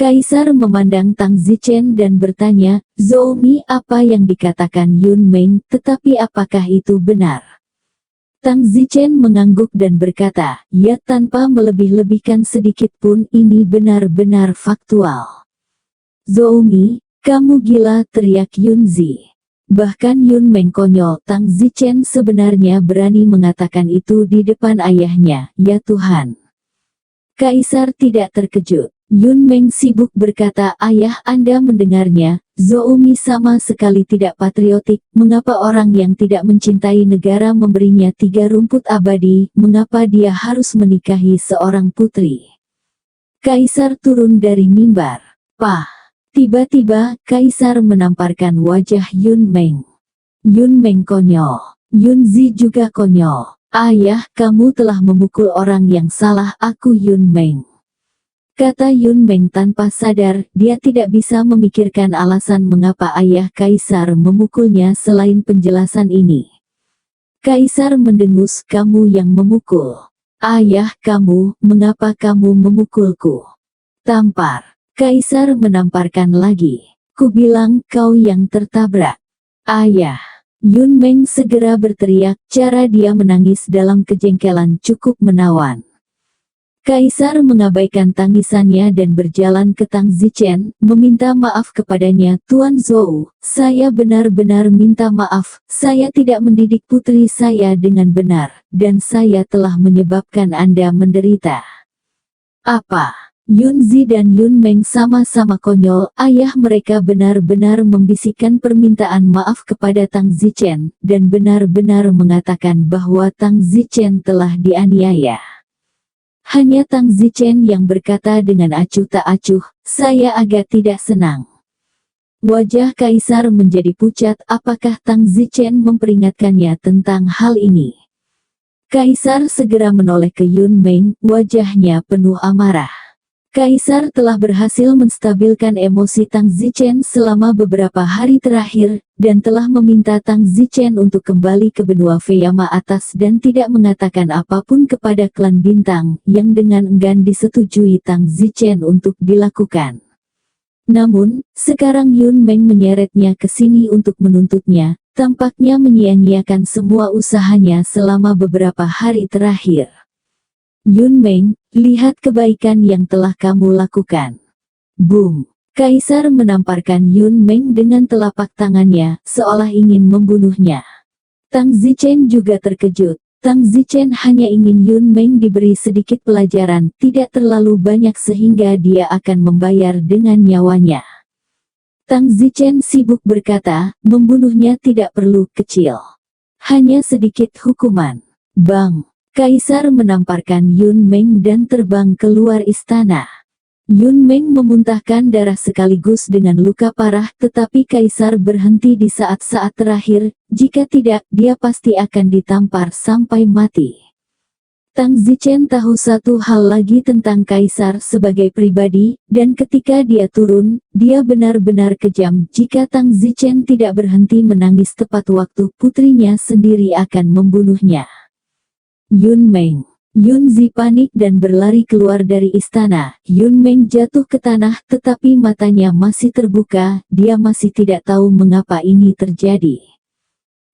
Kaisar memandang Tang Zichen dan bertanya, "Zhou Mi, apa yang dikatakan Yun Meng, tetapi apakah itu benar?" Tang Zichen mengangguk dan berkata, "Ya, tanpa melebih-lebihkan sedikit pun, ini benar-benar faktual." "Zhou Mi, kamu gila," teriak Yunzi. Bahkan Yun Meng konyol. Tang Zichen sebenarnya berani mengatakan itu di depan ayahnya, "Ya Tuhan." Kaisar tidak terkejut. Yun Meng sibuk berkata, "Ayah, Anda mendengarnya, Zhou Mi sama sekali tidak patriotik. Mengapa orang yang tidak mencintai negara memberinya 3 rumput abadi, mengapa dia harus menikahi seorang putri?" Kaisar turun dari mimbar. "Pah!" Tiba-tiba, Kaisar menamparkan wajah Yun Meng. Yun Meng konyol. Yunzi juga konyol. "Ayah, kamu telah memukul orang yang salah, aku Yun Meng," kata Yun Meng tanpa sadar. Dia tidak bisa memikirkan alasan mengapa ayah Kaisar memukulnya selain penjelasan ini. Kaisar mendengus, "Kamu yang memukul." "Ayah, kamu, mengapa kamu memukulku?" "Tampar." Kaisar menamparkan lagi. "Ku bilang kau yang tertabrak." "Ayah." Yun Meng segera berteriak, cara dia menangis dalam kejengkelan cukup menawan. Kaisar mengabaikan tangisannya dan berjalan ke Tang Zichen, meminta maaf kepadanya. "Tuan Zhou, saya benar-benar minta maaf, saya tidak mendidik putri saya dengan benar, dan saya telah menyebabkan Anda menderita." "Apa?" Yunzi dan Yun Meng sama-sama konyol. Ayah mereka benar-benar membisikkan permintaan maaf kepada Tang Zichen, dan benar-benar mengatakan bahwa Tang Zichen telah dianiaya. Hanya Tang Zichen yang berkata dengan acuh tak acuh, "Saya agak tidak senang." Wajah Kaisar menjadi pucat. Apakah Tang Zichen memperingatkannya tentang hal ini? Kaisar segera menoleh ke Yun Meng, wajahnya penuh amarah. Kaisar telah berhasil menstabilkan emosi Tang Zichen selama beberapa hari terakhir, dan telah meminta Tang Zichen untuk kembali ke benua Feyama atas dan tidak mengatakan apapun kepada klan Bintang, yang dengan enggan disetujui Tang Zichen untuk dilakukan. Namun, sekarang Yun Meng menyeretnya ke sini untuk menuntutnya, tampaknya menyia-nyiakan semua usahanya selama beberapa hari terakhir. Yun Meng, lihat kebaikan yang telah kamu lakukan. Boom! Kaisar menamparkan Yun Meng dengan telapak tangannya, seolah ingin membunuhnya. Tang Zichen juga terkejut. Tang Zichen hanya ingin Yun Meng diberi sedikit pelajaran, tidak terlalu banyak sehingga dia akan membayar dengan nyawanya. Tang Zichen sibuk berkata, membunuhnya tidak perlu kecil. Hanya sedikit hukuman. Bang! Kaisar menamparkan Yun Meng dan terbang keluar istana. Yun Meng memuntahkan darah sekaligus dengan luka parah, tetapi Kaisar berhenti di saat-saat terakhir, jika tidak dia pasti akan ditampar sampai mati. Tang Zichen tahu satu hal lagi tentang Kaisar sebagai pribadi, dan ketika dia turun, dia benar-benar kejam. Jika Tang Zichen tidak berhenti menangis tepat waktu, putrinya sendiri akan membunuhnya. Yun Meng. Yun Zi panik dan berlari keluar dari istana. Yun Meng jatuh ke tanah tetapi matanya masih terbuka, dia masih tidak tahu mengapa ini terjadi.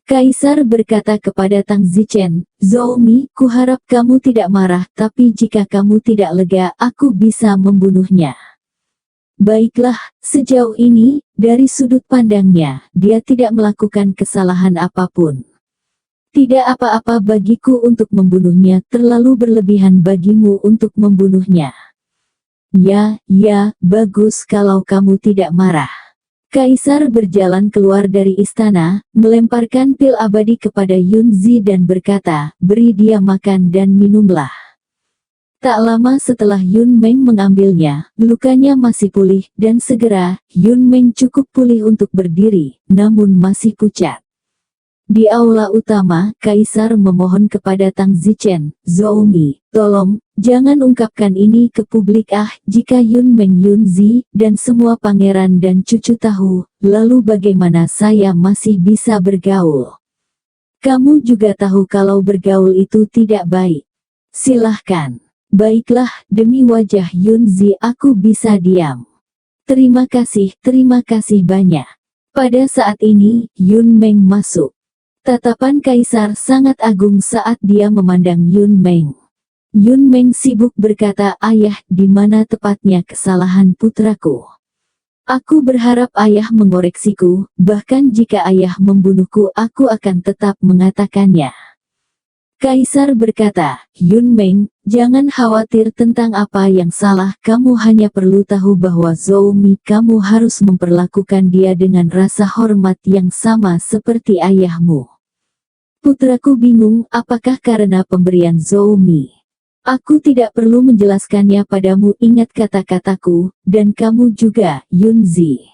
Kaisar berkata kepada Tang Zichen, Zhou Mi, kuharap kamu tidak marah, tapi jika kamu tidak lega, aku bisa membunuhnya. Baiklah, sejauh ini, dari sudut pandangnya, dia tidak melakukan kesalahan apapun. Tidak apa-apa bagiku untuk membunuhnya, terlalu berlebihan bagimu untuk membunuhnya. Ya, bagus kalau kamu tidak marah. Kaisar berjalan keluar dari istana, melemparkan pil abadi kepada Yun Zi dan berkata, beri dia makan dan minumlah. Tak lama setelah Yun Meng mengambilnya, lukanya masih pulih, dan segera, Yun Meng cukup pulih untuk berdiri, namun masih pucat. Di aula utama, Kaisar memohon kepada Tang Zichen, Zhou Mi, tolong, jangan ungkapkan ini ke publik jika Yun Meng Yun Zi, dan semua pangeran dan cucu tahu, lalu bagaimana saya masih bisa bergaul? Kamu juga tahu kalau bergaul itu tidak baik. Silahkan. Baiklah, demi wajah Yun Zi aku bisa diam. Terima kasih banyak. Pada saat ini, Yun Meng masuk. Tatapan Kaisar sangat agung saat dia memandang Yun Meng. Yun Meng sibuk berkata, ayah, di mana tepatnya kesalahan putraku? Aku berharap ayah mengoreksiku, bahkan jika ayah membunuhku aku akan tetap mengatakannya. Kaisar berkata, Yun Meng, jangan khawatir tentang apa yang salah, kamu hanya perlu tahu bahwa Zhou Mi kamu harus memperlakukan dia dengan rasa hormat yang sama seperti ayahmu. Putraku bingung, apakah karena pemberian Zhou Mi? Aku tidak perlu menjelaskannya padamu, ingat kata-kataku, dan kamu juga, Yun Zi.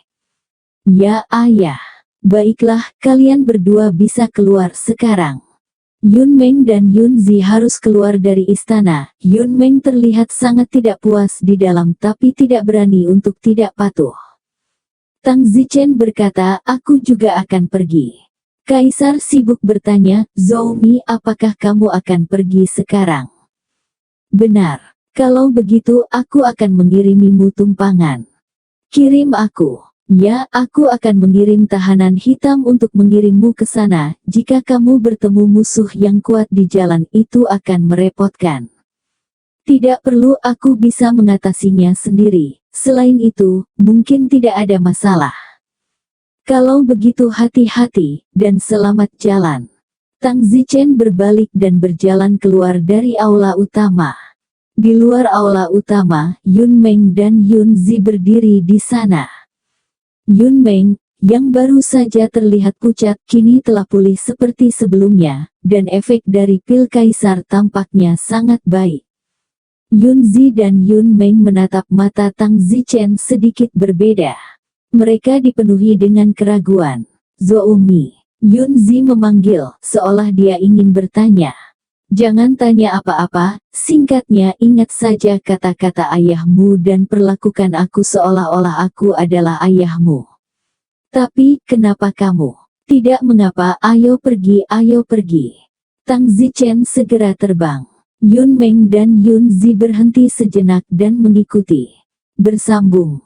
Ya ayah. Baiklah, kalian berdua bisa keluar sekarang. Yun Meng dan Yun Zi harus keluar dari istana. Yun Meng terlihat sangat tidak puas di dalam tapi tidak berani untuk tidak patuh. Tang Zichen berkata, aku juga akan pergi. Kaisar sibuk bertanya, Zhou Mi, apakah kamu akan pergi sekarang? Benar. Kalau begitu aku akan mengirimimu tumpangan. Kirim aku. Ya, aku akan mengirim tahanan hitam untuk mengirimmu ke sana. Jika kamu bertemu musuh yang kuat di jalan itu akan merepotkan. Tidak perlu, aku bisa mengatasinya sendiri. Selain itu, mungkin tidak ada masalah. Kalau begitu hati-hati, dan selamat jalan. Tang Zichen berbalik dan berjalan keluar dari aula utama. Di luar aula utama, Yun Meng dan Yun Zi berdiri di sana. Yun Meng, yang baru saja terlihat pucat, kini telah pulih seperti sebelumnya, dan efek dari pil Kaisar tampaknya sangat baik. Yun Zi dan Yun Meng menatap mata Tang Zichen sedikit berbeda. Mereka dipenuhi dengan keraguan. Zhou Mi. Yun Zi memanggil, seolah dia ingin bertanya. Jangan tanya apa-apa, singkatnya ingat saja kata-kata ayahmu dan perlakukan aku seolah-olah aku adalah ayahmu. Tapi, kenapa kamu? Tidak mengapa, ayo pergi, ayo pergi. Tang Zichen segera terbang. Yun Meng dan Yun Zi berhenti sejenak dan mengikuti. Bersambung.